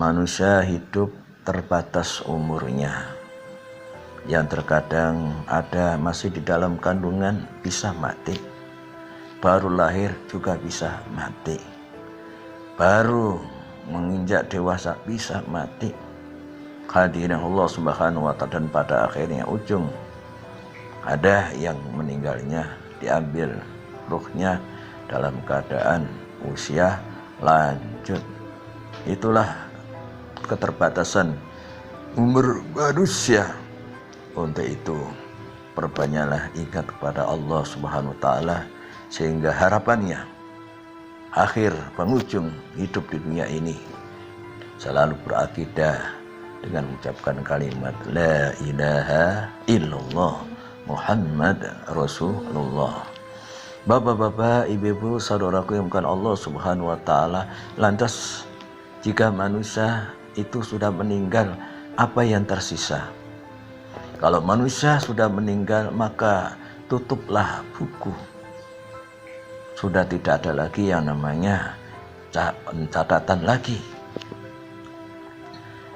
manusia hidup terbatas umurnya, yang terkadang ada masih di dalam kandungan bisa mati, baru lahir juga bisa mati, baru menginjak dewasa bisa mati. Hadirin Allah Subhanahu wa ta'ala, dan pada akhirnya ujung ada yang meninggalnya, diambil ruhnya dalam keadaan usia lanjut. Itulah keterbatasan umur manusia. Untuk itu perbanyaklah ingat kepada Allah Subhanahu wa ta'ala, sehingga harapannya akhir penghujung hidup di dunia ini selalu berakidah dengan mengucapkan kalimat la ilaha illallah Muhammad Rasulullah. Bapak-bapak, ibu-ibu, saudaraku yang bukan Allah Subhanahu wa ta'ala, lantas jika manusia itu sudah meninggal, apa yang tersisa? Kalau manusia sudah meninggal, maka tutuplah buku. Sudah tidak ada lagi yang namanya catatan lagi.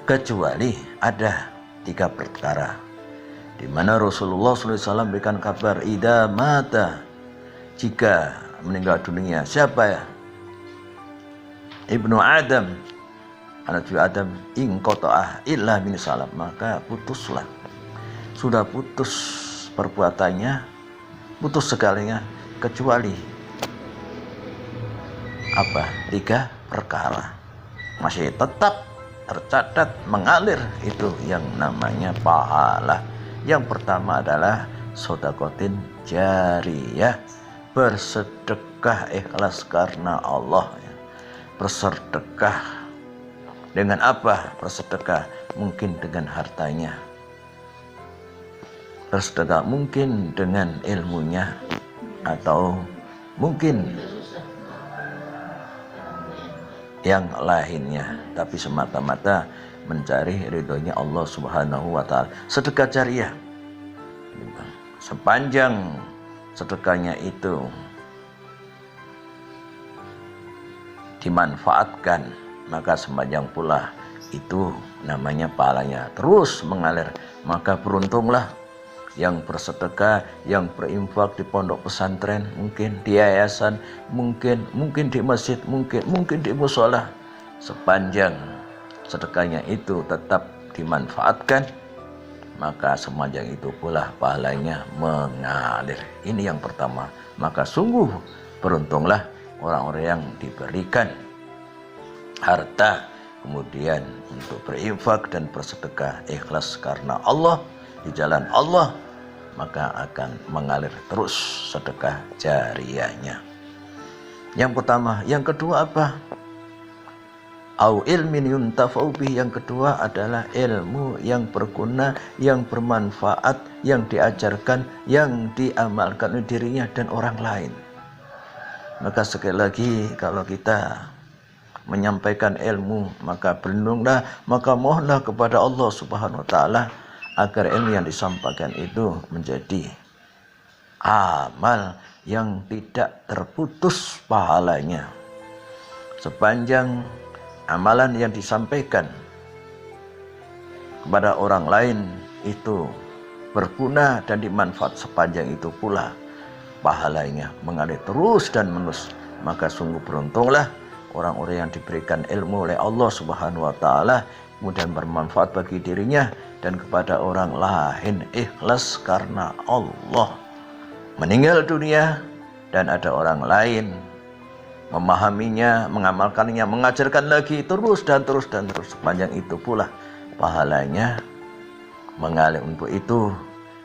Kecuali ada 3 perkara di mana Rasulullah SAW berikan kabar, idza mata, jika meninggal dunia siapa ya? Ibnu Adam, anak cucu Adam, inqata'ah illa min salam, maka putuslah, sudah putus perbuatannya, putus segalanya, kecuali apa? 3 perkara masih tetap tercatat mengalir, itu yang namanya pahala. Yang pertama adalah sedekatin jariyah, bersedekah ikhlas karena Allah. Bersedekah dengan apa? Bersedekah mungkin dengan hartanya, bersedekah mungkin dengan ilmunya, atau mungkin yang lainnya, tapi semata-mata mencari ridhonya Allah Subhanahu wa ta'ala. Sedekah jariyah, sepanjang sedekahnya itu dimanfaatkan, maka sepanjang pula itu namanya pahalanya terus mengalir. Maka beruntunglah yang bersedekah, yang berinfak di pondok pesantren, mungkin di yayasan, mungkin di masjid, mungkin di mushola. Sepanjang sedekahnya itu tetap dimanfaatkan, maka sepanjang itu pula pahalanya mengalir. Ini yang pertama. Maka sungguh beruntunglah orang-orang yang diberikan harta kemudian untuk berinfak dan bersedekah ikhlas karena Allah, di jalan Allah, maka akan mengalir terus sedekah jariyahnya. Yang pertama. Yang kedua apa? Au ilmin yuntafa'u bih. Yang kedua adalah ilmu yang berguna, yang bermanfaat, yang diajarkan, yang diamalkan oleh dirinya dan orang lain. Maka sekali lagi, kalau kita menyampaikan ilmu, maka berlindunglah, maka mohonlah kepada Allah Subhanahu wa ta'ala agar ilmu yang disampaikan itu menjadi amal yang tidak terputus pahalanya. Sepanjang amalan yang disampaikan kepada orang lain itu berguna dan dimanfaat, sepanjang itu pula pahalanya mengalir terus dan menerus. Maka sungguh beruntunglah orang-orang yang diberikan ilmu oleh Allah Subhanahu wa ta'ala, kemudian bermanfaat bagi dirinya dan kepada orang lain, ikhlas karena Allah. Meninggal dunia dan ada orang lain memahaminya, mengamalkannya, mengajarkan lagi, terus dan terus. Sepanjang itu pula pahalanya mengalir. Untuk itu,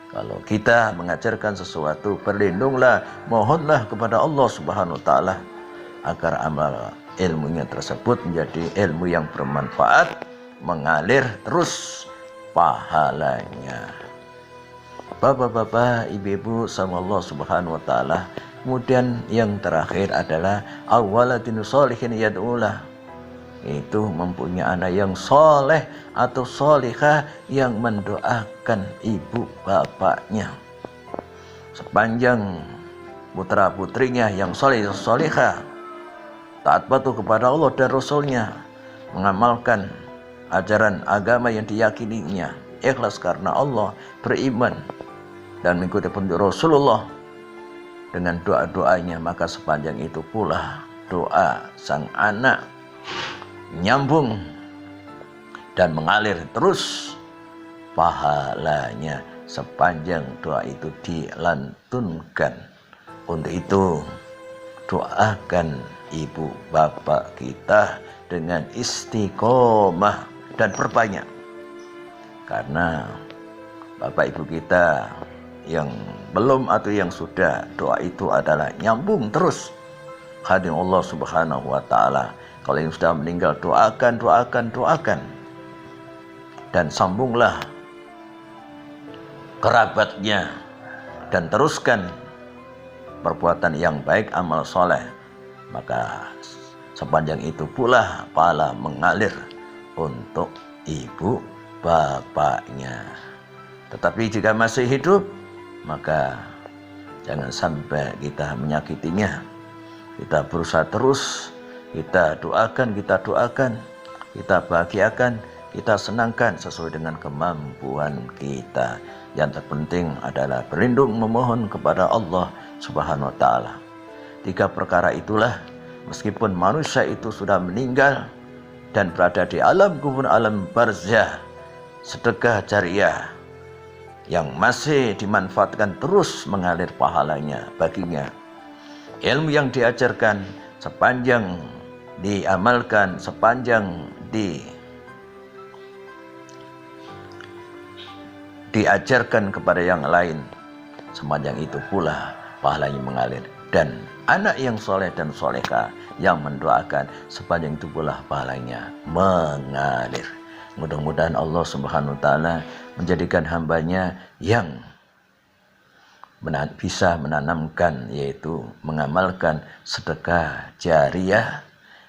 kalau kita mengajarkan sesuatu, berlindunglah, mohonlah kepada Allah Subhanahu wa ta'ala agar amal ilmunya tersebut menjadi ilmu yang bermanfaat, mengalir terus pahalanya. Bapak-bapak, ibu-ibu sama Allah Subhanahu wa ta'ala. Kemudian yang terakhir adalah awwaladin sholihin yad'ulah, itu mempunyai anak yang soleh atau solihah yang mendoakan ibu bapaknya. Sepanjang putra putrinya yang soleh solihah, taat patuh kepada Allah dan Rasulnya, mengamalkan ajaran agama yang diyakininya, ikhlas karena Allah, beriman dan mengikuti petunjuk Rasulullah dengan doa-doanya, maka sepanjang itu pula doa sang anak nyambung dan mengalir terus pahalanya sepanjang doa itu dilantunkan. Untuk itu doakan ibu bapak kita dengan istiqomah dan perbanyak, karena bapak ibu kita yang belum atau yang sudah, doa itu adalah nyambung terus hadir Allah Subhanahu wa Ta'ala. Kalau yang sudah meninggal, doakan dan sambunglah kerabatnya dan teruskan perbuatan yang baik, amal soleh, maka sepanjang itu pula pahala mengalir untuk ibu bapaknya. Tetapi jika masih hidup, maka jangan sampai kita menyakitinya. Kita berusaha terus, kita doakan, kita bahagiakan, kita senangkan sesuai dengan kemampuan kita. Yang terpenting adalah berlindung memohon kepada Allah Subhanahu wa Ta'ala. 3 perkara itulah, meskipun manusia itu sudah meninggal dan berada di alam kubur, alam barzah, sedekah jariah yang masih dimanfaatkan terus mengalir pahalanya baginya. Ilmu yang diajarkan sepanjang diamalkan, sepanjang diajarkan kepada yang lain, sepanjang itu pula pahalanya mengalir. Dan anak yang soleh dan solehah yang mendoakan, sepanjang itu pula pahalanya mengalir. Mudah-mudahan Allah Subhanahu wa Ta'ala menjadikan hambanya yang bisa menanamkan, yaitu mengamalkan sedekah jariah,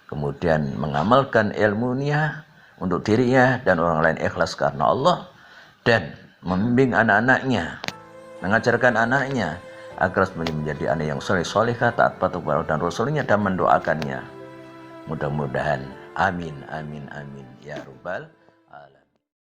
kemudian mengamalkan ilmunya untuk dirinya dan orang lain ikhlas karena Allah, dan membimbing anak-anaknya, mengajarkan anaknya agar menjadi anak yang soleh solehah, taat patuh kepada dan Rasulnya, dan mendoakannya. Mudah-mudahan amin amin amin ya rabbal